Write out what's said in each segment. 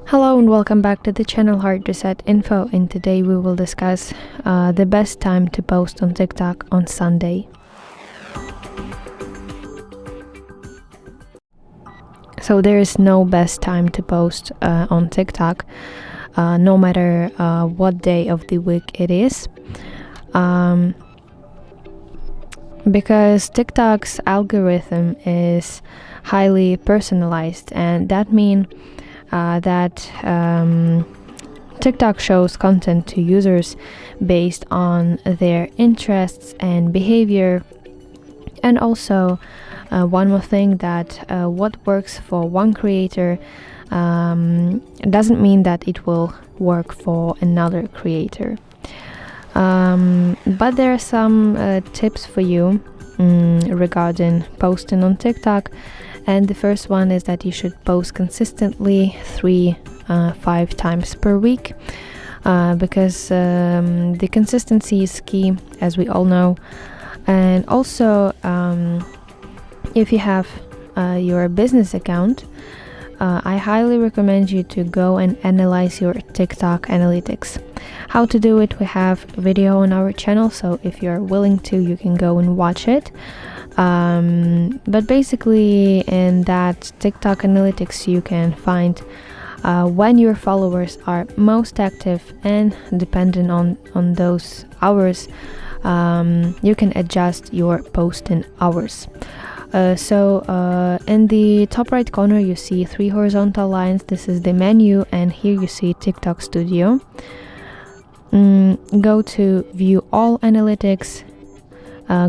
Hello and welcome back to the channel HardReset.Info, and today we will discuss the best time to post on TikTok on Sunday. So there is no best time to post on TikTok, no matter what day of the week it is. Because TikTok's algorithm is highly personalized, and that means that TikTok shows content to users based on their interests and behavior. And also, one more thing, that what works for one creator doesn't mean that it will work for another creator. But there are some tips for you regarding posting on TikTok. And the first one is that you should post consistently 3-5 times per week, because the consistency is key, as we all know. And also, if you have your business account, I highly recommend you to go and analyze your TikTok analytics. How to do it, we have a video on our channel, so if you're willing to, you can go and watch it. But basically, in that TikTok analytics, you can find when your followers are most active, and depending on those hours, you can adjust your posting hours. So in the top right corner you see 3 horizontal lines. This is the menu, and here you see TikTok Studio. Go to view all analytics,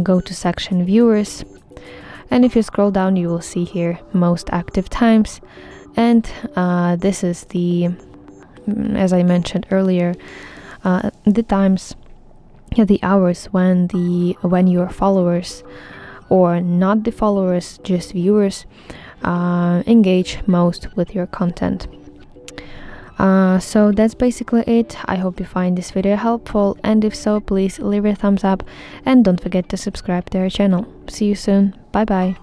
go to section viewers, and if you scroll down you will see here most active times. And this is the, as I mentioned earlier, the times, the hours when your followers, or not the followers, just viewers, engage most with your content. So that's basically it. I hope you find this video helpful, and if so, please leave a thumbs up and don't forget to subscribe to our channel. See you soon. Bye bye.